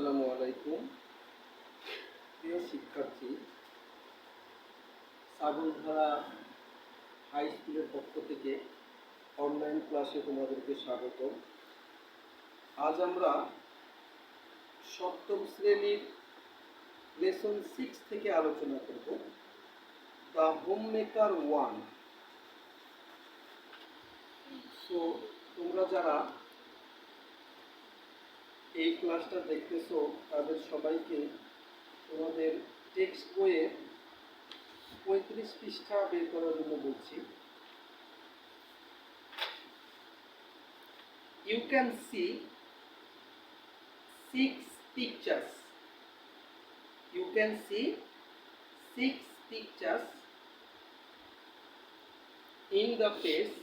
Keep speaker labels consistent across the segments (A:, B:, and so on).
A: আসসালামু আলাইকুম প্রিয় শিক্ষার্থী, সাগরধারা হাই স্কুলের পক্ষ থেকে অনলাইন ক্লাসে তোমাদেরকে স্বাগত। আজ আমরা সপ্তম শ্রেণীর লেসন 6 থেকে আলোচনা করব, দ্য হোম মেকার 1। সো তোমরা যারা এই ক্লাসটা দেখতেছো তাদের সবাইকে তোমাদের টেক্সট বইয়ের 35 পৃষ্ঠা বের করার জন্য বলছি। You can see 6 pictures. You can see 6 pictures in the page.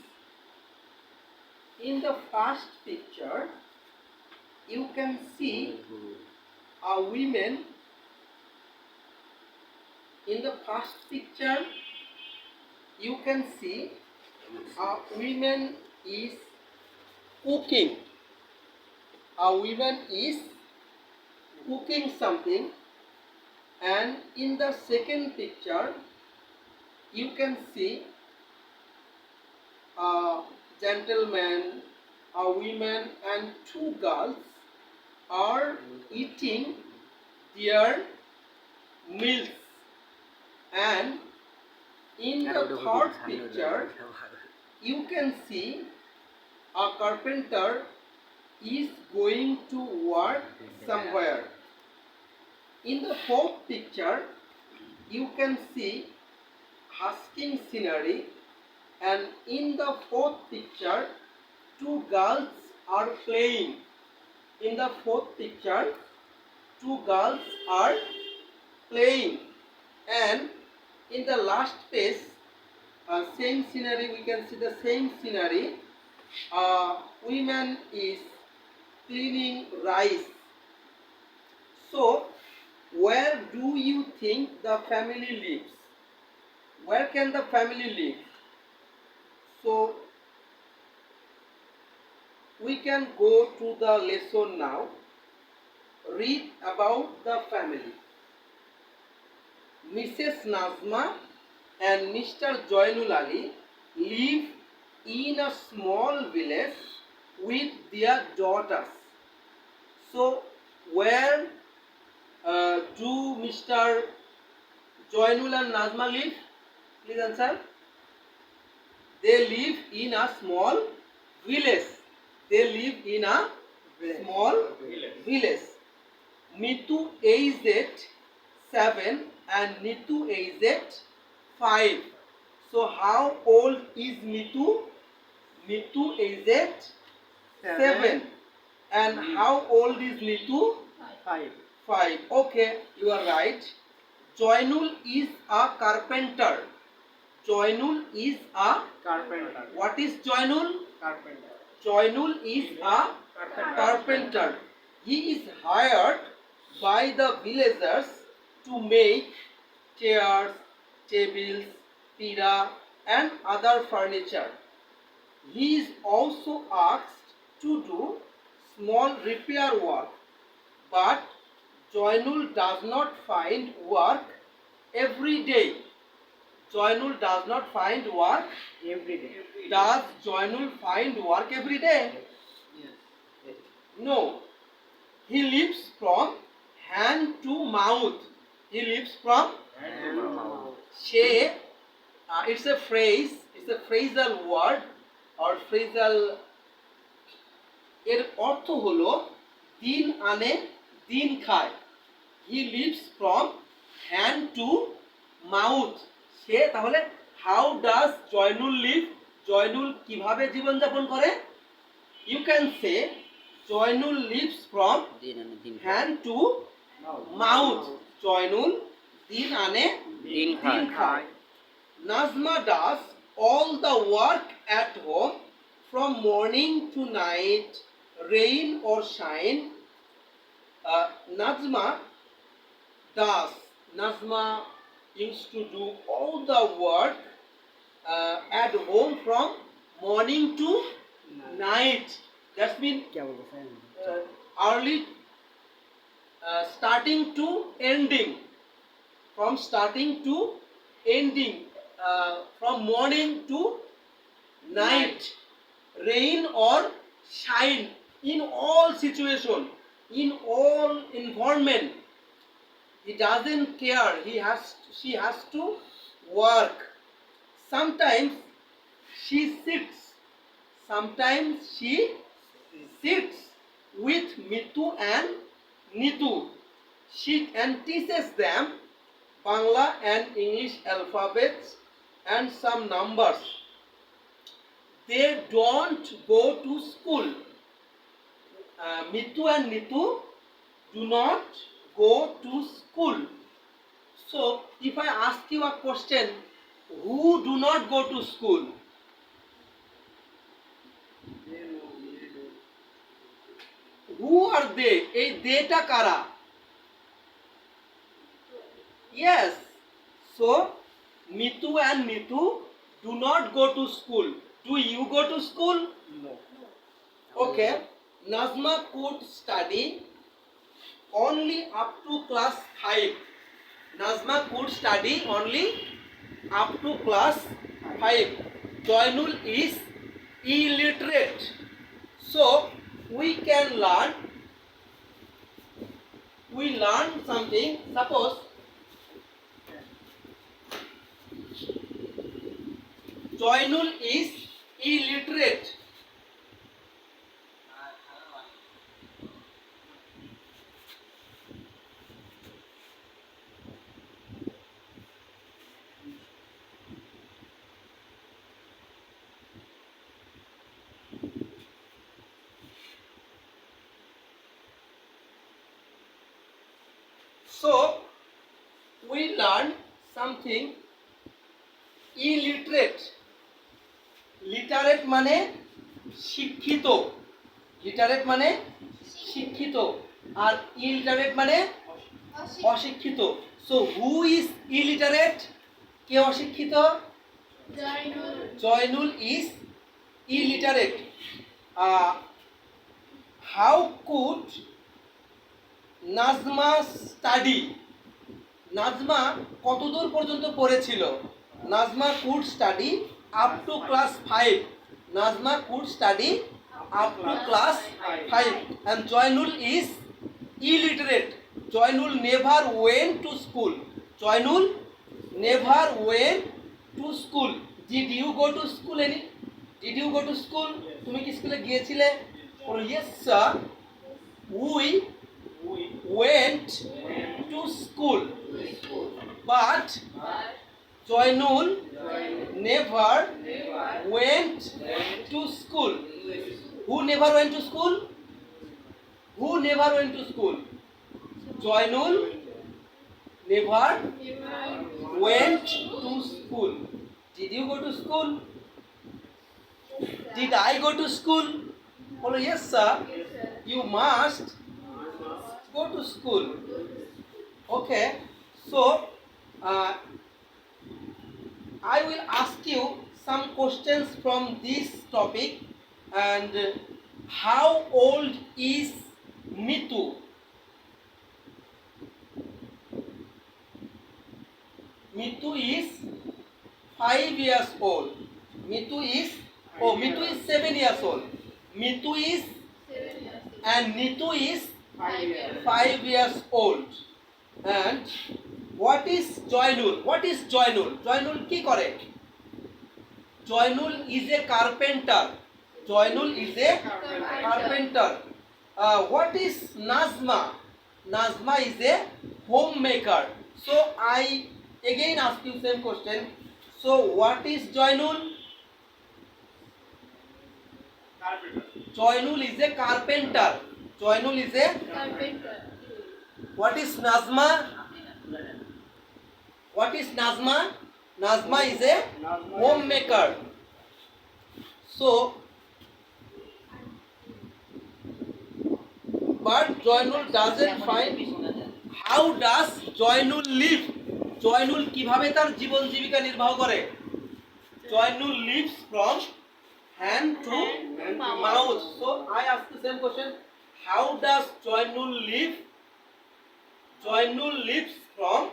A: In the first picture, you can see a woman. In the first picture, you can see a woman is cooking. A woman is cooking something, and in the second picture, you can see a gentleman, a woman, and 2 girls are eating their meals. And in the third picture, you can see a carpenter is going to work somewhere. In the fourth picture, you can see husking scenery, and in the fourth picture, 2 girls are playing. In the fourth picture, 2 girls are playing, and in the last page, same scenery, we can see the same scenery. Woman is cleaning rice. So, where do you think the family lives? Where can the family live? So, we can go to the lesson now. Read about the family. Mrs. Nazma and Mr. Joinul Ali live in a small village with their daughters. So, where do Mr. Joinul and Nazma live? Please answer. They live in a small village. They live in a small village. Mitu aged 7 and Nitu aged 5. So how old is Mitu? Mitu aged 7. And how old is Nitu? 5. Okay, you are right. Joinul is a carpenter. Joinul is a
B: carpenter.
A: What is Joinul?
B: Carpenter.
A: Joinul is a carpenter. He is hired by the villagers to make chairs, tables, pira, and other furniture. He is also asked to do small repair work, but Joinul does not find work every day. Joinul does not find work
B: Every day.
A: Does Joinul find work every day?
B: Yes.
A: No. He lives from hand to mouth. He lives from
B: And mouth.
A: it's a phrase, it's a phrasal word or phrasal. এর অর্থ হলো দিন আনে দিন খায়। He lives from hand to mouth. সে তাহলে how does Joinul live? Joinul কিভাবে জীবনযাপন করে? You can say Joinul lives from hand to mouth. Joinul din ane din খায়. Nazma does all the work at home from morning to night, rain or shine. Nazma used to do all the work at home from morning to night. That means early starting to ending. From starting to ending. From morning to night. Rain or shine. In all situation. In all environment. He doesn't care. She has to work. Sometimes she sits. Sometimes she sits with Mitu and Nitu. She teaches them Bangla and English alphabets and some numbers. They don't go to school. Mitu and Nitu do not go to school. So, if I ask you a question, who do not go to school? Who are they? এই দেটা কারা? Yes. So, Mitu and Nitu do not go to school. Do you go to school?
B: No.
A: Okay. Nazma could study only up to class 5. Nazma could study only up to class 5. Joinul is illiterate. So, we learn something. Suppose Joinul is illiterate. So, we learn something. Illiterate. Literate মানে শিক্ষিত. Literate মানে শিক্ষিত. আর illiterate মানে অশিক্ষিত. So, who is illiterate? কে অশিক্ষিত? Joinul is illiterate. How could Nazma study? Nazma কতদূর পর্যন্ত পড়েছিল? Nazma could study up to class 5. Nazma could study up to class 5. And Joinul is illiterate. Joinul never went to school. Joinul never went to school. Did you go to school? Did you go to school? তুমি কি স্কুলে গিয়েছিলে? Yes sir. We went to school. But Joinul never went to school. Who never went to school? Who never went to school? Joinul never went to school. Did you go to school? Did I go to school? Oh, yes, sir. You must go to school. Okay. So, I will ask you some questions from this topic. And how old is Mitu? Mitu is 5 years old. Mitu is 7 years old. Mitu is and Nitu is 5 years old. And what is Joinul? What is Joinul? Joinul কি করে? Joinul is a carpenter. Joinul is a carpenter. What is Nazma? Nazma is a homemaker. So I again ask you same question. So what is Joinul? Joinul is a carpenter. Joinul is a carpenter. What is Nazma? What is Nazma? Nazma is a homemaker. So, but Joinul doesn't find. How does Joinul live? Joinul কিভাবে তার জীবন জীবিকা নির্বাহ করে? Joinul lives from hand to mouth. So I ask the same question. How does Joinul live? Joinul lips from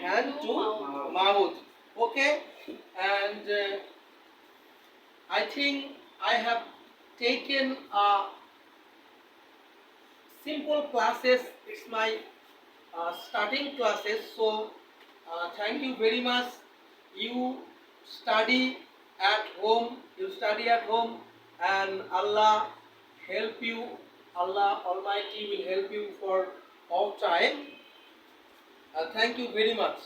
A: hand to mouth. Okay, and I think I have taken a simple classes. It's my starting classes. So thank you very much. You study at home. You study at home, and Allah help you. Allah Almighty will help you for all time. Thank you very much.